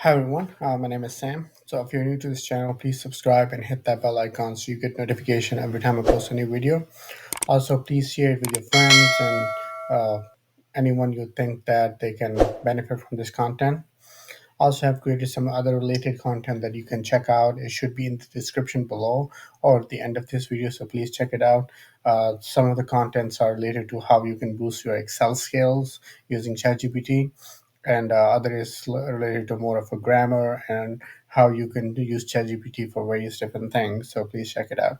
Hi everyone, my name is Sam. So if you're new to this channel, please subscribe and hit that bell icon so you get notification every time I post a new video. Also, please share it with your friends and anyone you think that they can benefit from this content. Also, have created some other related content that you can check out. It should be in the description below or at the end of this video, so please check it out. Some of the contents are related to how you can boost your Excel skills using ChatGPT, and other is related to more of a grammar and how you can use ChatGPT for various different things. So please check it out.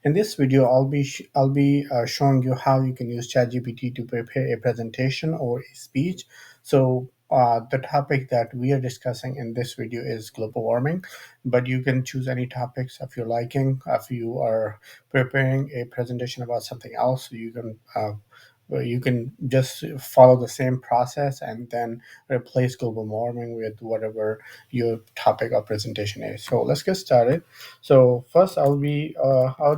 In this video, I'll be showing you how you can use ChatGPT to prepare a presentation or a speech. So the topic that we are discussing in this video is global warming, but you can choose any topics of your liking. If you are preparing a presentation about something else, you can just follow the same process and then replace global warming with whatever your topic or presentation is. So let's get started. So first, I'll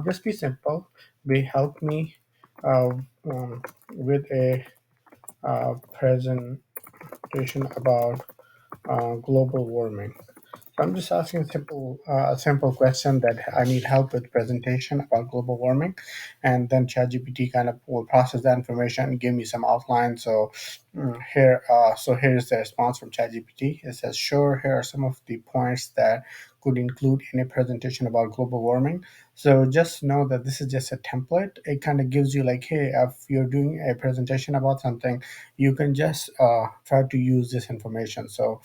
just be simple. Be help me uh, with a presentation about global warming. So I'm just asking a simple question that I need help with presentation about global warming, and then ChatGPT kind of will process that information and give me some outline. So here is the response from ChatGPT. It says, "Sure, here are some of the points that could include in a presentation about global warming." So just know that this is just a template. It kind of gives you like, hey, if you're doing a presentation about something, you can just try to use this information. So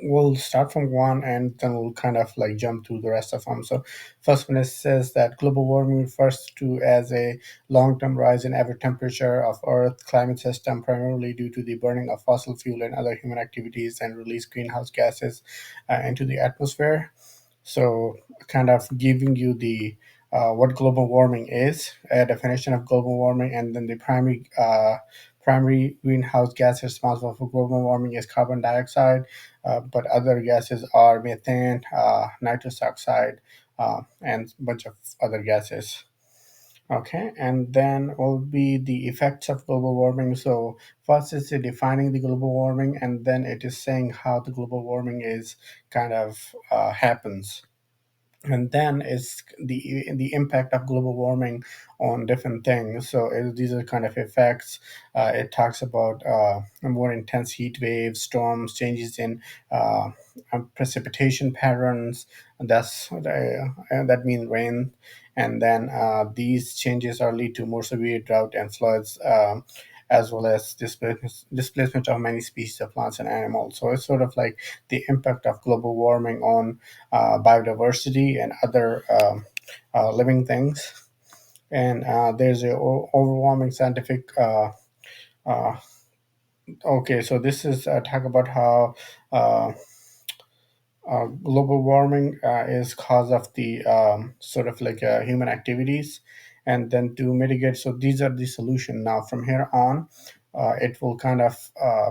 we'll start from one and then we'll kind of like jump through the rest of them. So first one, it says that global warming refers to as a long-term rise in average temperature of earth climate system, primarily due to the burning of fossil fuel and other human activities, and release greenhouse gases into the atmosphere. So kind of giving you the what global warming is, a definition of global warming, and then the primary greenhouse gas responsible for global warming is carbon dioxide, but other gases are methane, nitrous oxide, and a bunch of other gases. Okay, and then will be the effects of global warming. So first is defining the global warming, and then it is saying how the global warming is kind of happens, and then is the impact of global warming on different things. So these are kind of effects. It talks about more intense heat waves, storms, changes in precipitation patterns, and that means rain. And then these changes are lead to more severe drought and floods, as well as displacement of many species of plants and animals. So it's sort of like the impact of global warming on biodiversity and other living things. And there's a overwhelming scientific. Uh, okay, so this is talk about how global warming is cause of the sort of like human activities, and then to mitigate. So these are the solution. Now from here on, it will kind of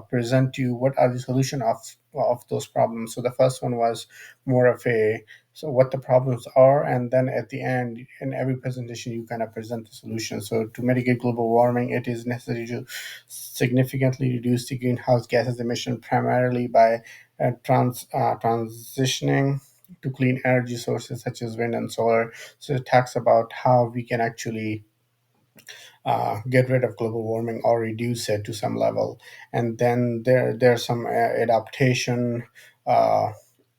present you what are the solution of those problems. So the first one was more of a so what the problems are, and then at the end in every presentation you kind of present the solution. So to mitigate global warming, it is necessary to significantly reduce the greenhouse gases emission, primarily by transitioning to clean energy sources such as wind and solar. So it talks about how we can actually get rid of global warming or reduce it to some level. And then there's some adaptation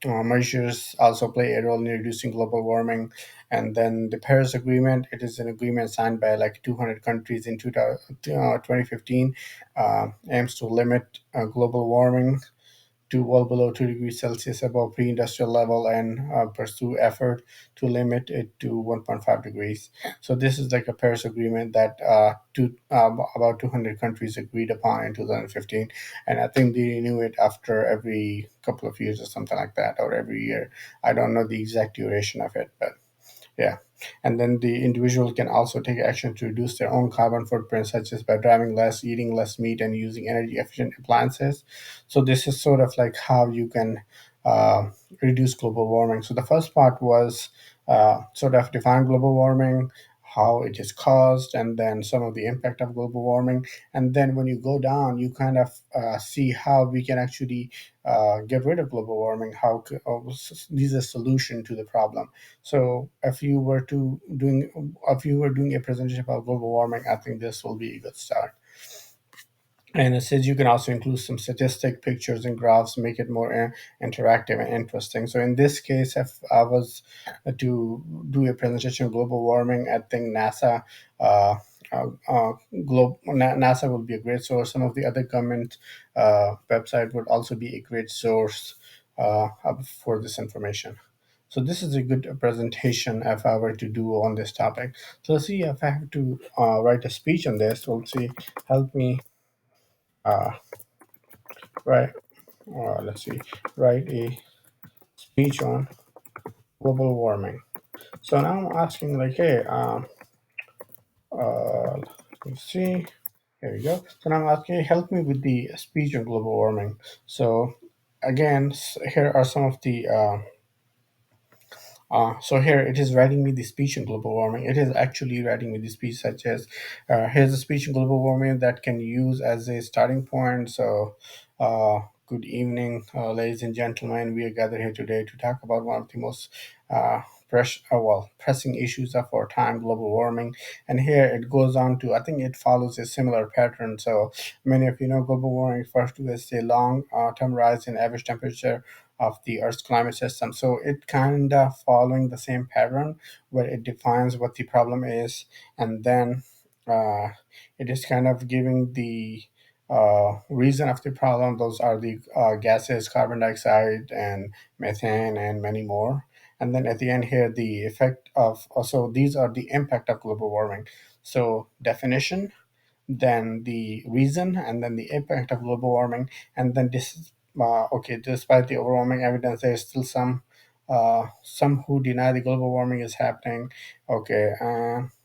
measures also play a role in reducing global warming. And then the Paris Agreement, it is an agreement signed by like 200 countries in 2015, aims to limit global warming to well below 2 degrees Celsius above pre-industrial level, and pursue effort to limit it to 1.5 degrees. So this is like a Paris Agreement that about 200 countries agreed upon in 2015, and I think they renew it after every couple of years or something like that, or every year. I don't know the exact duration of it, but yeah. And then the individual can also take action to reduce their own carbon footprint, such as by driving less, eating less meat, and using energy efficient appliances. So this is sort of like how you can uh, reduce global warming. So the first part was sort of define global warming, how it is caused, and then some of the impact of global warming. And then when you go down, you kind of see how we can actually get rid of global warming. These are solution to the problem. So if you were doing a presentation about global warming, I think this will be a good start. And it says you can also include some statistic pictures and graphs, make it more interactive and interesting. So in this case, if I was to do a presentation on global warming, I think uh, NASA would be a great source. Some of the other government website would also be a great source for this information. So this is a good presentation if I were to do on this topic. So let's see if I have to write a speech on this. So let's see, help me. Uh, Right. Let's see. Write a speech on global warming. So now I'm asking, like, hey, let me see. Here we go. So now I'm asking, hey, help me with the speech on global warming. So again, here are some of the so here it is writing me the speech on global warming. It is actually writing me the speech such as, here's a speech on global warming that can use as a starting point. So, good evening, ladies and gentlemen. We are gathered here today to talk about one of the most pressing issues of our time, global warming. And here it goes on to, I think it follows a similar pattern. So many of you know global warming refers to as a long-term rise in average temperature of the Earth's climate system. So it kind of following the same pattern where it defines what the problem is, and then uh, it is kind of giving the reason of the problem. Those are the gases, carbon dioxide and methane and many more. And then at the end here, the effect of also these are the impact of global warming. So definition, then the reason, and then the impact of global warming. And then this okay, despite the overwhelming evidence, there's still some who deny the global warming is happening. Okay,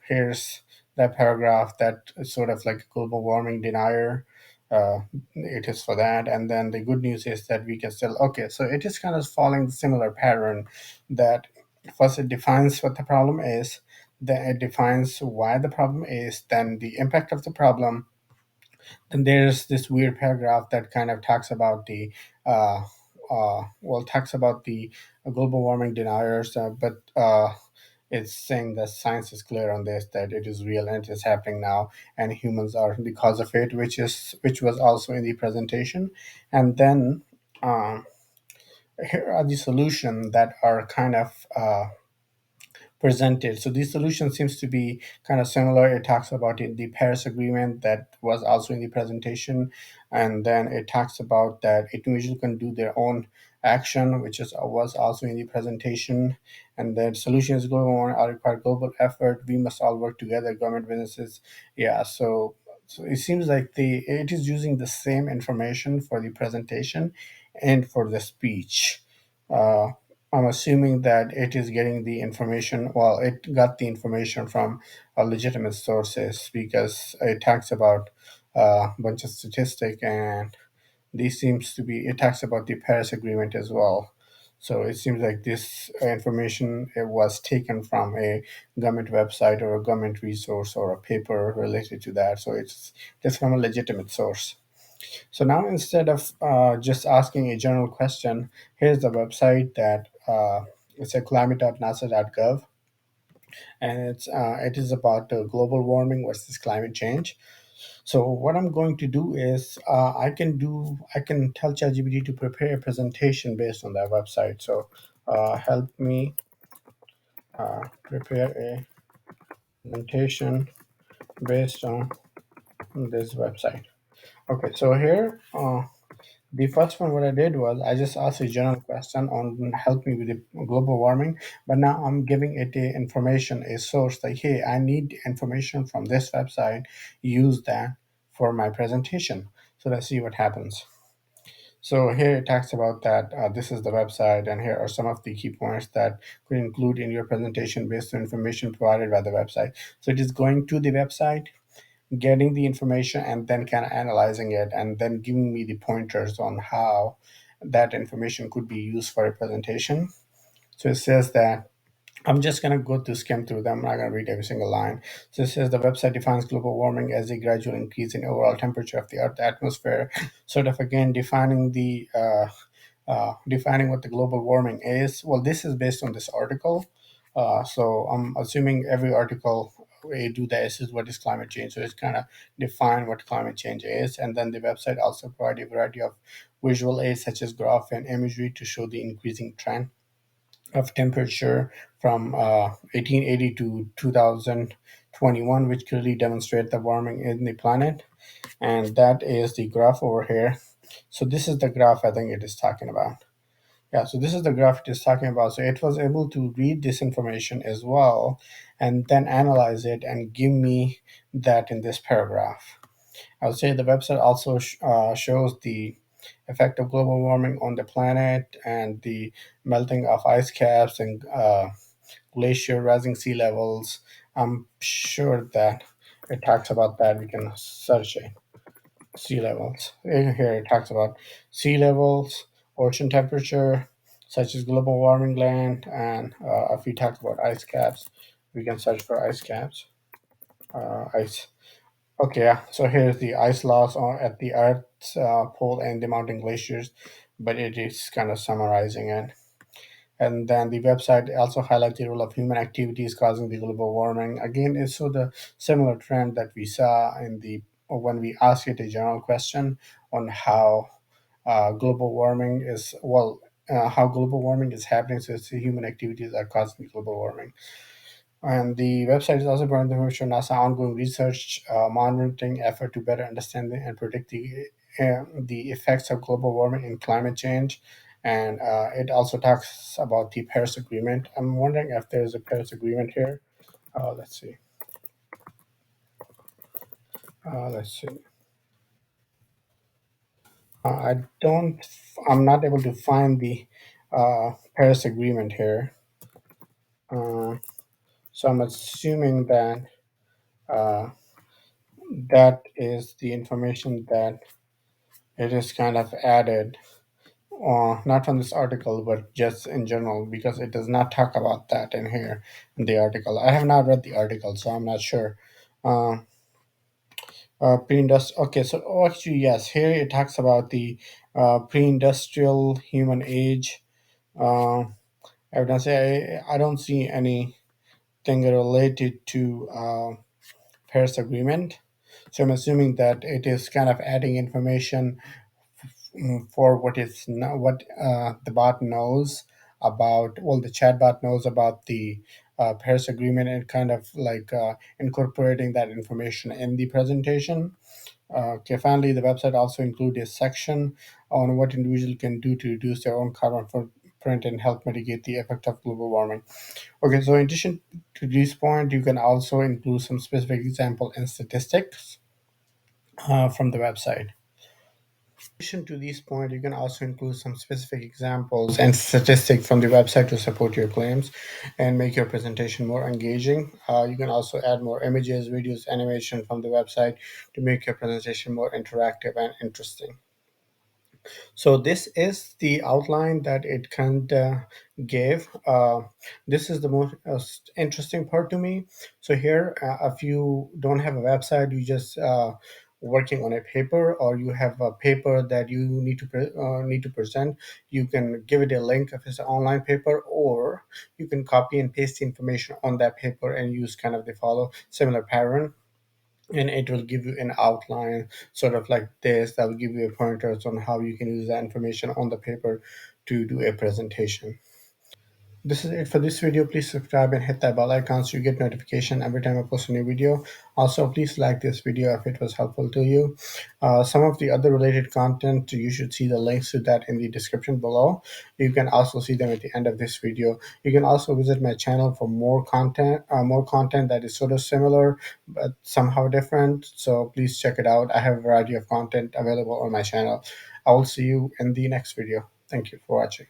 here's that paragraph that is sort of like a global warming denier. It is for that. And then the good news is that we can still, okay, so it is kind of following the similar pattern that first it defines what the problem is, then it defines why the problem is, then the impact of the problem. Then there's this weird paragraph that kind of talks about the talks about the global warming deniers, but it's saying that science is clear on this, that it is real and it is happening now, and humans are the cause of it, which was also in the presentation. And then here are the solutions that are kind of presented. So this solution seems to be kind of similar. It talks about the Paris Agreement that was also in the presentation, and then it talks about that individuals can do their own action, which is was also in the presentation, and then solutions global warming are require global effort. We must all work together, government, businesses. Yeah, so it seems like it is using the same information for the presentation and for the speech. Uh, I'm assuming that it is getting the information. Well, it got the information from legitimate sources because it talks about a bunch of statistic, and these seems to be. It talks about the Paris Agreement as well. So it seems like this information it was taken from a government website or a government resource or a paper related to that. So it's from a legitimate source. So now instead of just asking a general question, here's the website that it's a climate.nasa.gov, and it is about global warming versus climate change. So what I'm going to do is I can tell ChatGPT to prepare a presentation based on that website. So help me prepare a presentation based on this website. Okay, so here. The first one, what I did was I just asked a general question on help me with the global warming, but now I'm giving it a information, a source like, hey, I need information from this website. Use that for my presentation. So let's see what happens. So here it talks about that this is the website, and here are some of the key points that could include in your presentation based on information provided by the website. So it is going to the website, getting the information, and then kind of analyzing it, and then giving me the pointers on how that information could be used for a presentation. So it says that I'm just going to go to skim through them. I'm not going to read every single line. So it says the website defines global warming as a gradual increase in overall temperature of the Earth's atmosphere, sort of again defining what the global warming is. Well, this is based on this article. So I'm assuming every article we do this is what is climate change. So it's kind of define what climate change is. And then the website also provide a variety of visual aids such as graph and imagery to show the increasing trend of temperature from 1880 to 2021, which clearly demonstrate the warming in the planet. And that is the graph over here. So this is the graph I think it is talking about. Yeah, so this is the graph it is talking about. So it was able to read this information as well and then analyze it and give me that in this paragraph. I would say the website also shows the effect of global warming on the planet and the melting of ice caps and glacier rising sea levels. I'm sure that it talks about that. We can search it. Sea levels. In here it talks about sea levels, ocean temperature, such as global warming land, and if we talk about ice caps, we can search for ice caps. Ice. Okay, yeah. So here's the ice loss at the Earth's pole and the mountain glaciers, but it is kind of summarizing it. And then the website also highlights the role of human activities causing the global warming. Again, it's so the similar trend that we saw in the when we asked it a general question on how global warming is how global warming is happening. So it's the human activities that are causing global warming. And the website is also providing information on NASA ongoing research, monitoring effort to better understand and predict the effects of global warming and climate change. And it also talks about the Paris Agreement. I'm wondering if there's a Paris Agreement here. Let's see. Let's see. I don't. I'm not able to find the Paris Agreement here. Uh, so I'm assuming that uh, that is the information that it is kind of added, not from this article, but just in general, because it does not talk about that in here in the article. I have not read the article, so I'm not sure. Uh, pre-industrial. Okay, so actually, yes, here it talks about the pre-industrial human age. Uh, Evidence. I don't see anything related to Paris Agreement, so I'm assuming that it is kind of adding information for what is what the bot knows about. Well, the chatbot knows about the Paris Agreement and kind of like incorporating that information in the presentation. Okay, finally, the website also includes a section on what individuals can do to reduce their own carbon footprint and help mitigate the effect of global warming. Okay, so in addition to this point, you can also include some specific example and statistics from the website. In addition to these points, you can also include some specific examples and statistics from the website to support your claims and make your presentation more engaging. You can also add more images, videos, animation from the website to make your presentation more interactive and interesting. So this is the outline that it kind of gave. This is the most interesting part to me. So here, if you don't have a website, you just working on a paper, or you have a paper that you need to present. You can give it a link if it's an online paper, or you can copy and paste the information on that paper and use kind of the follow similar pattern, and it will give you an outline sort of like this that will give you pointers on how you can use that information on the paper to do a presentation. This is it for this video. Please subscribe and hit that bell icon so you get notification every time I post a new video. Also, please like this video if it was helpful to you. Some of the other related content, you should see the links to that in the description below. You can also see them at the end of this video. You can also visit my channel for more content that is sort of similar but somehow different. So please check it out. I have a variety of content available on my channel. I will see you in the next video. Thank you for watching.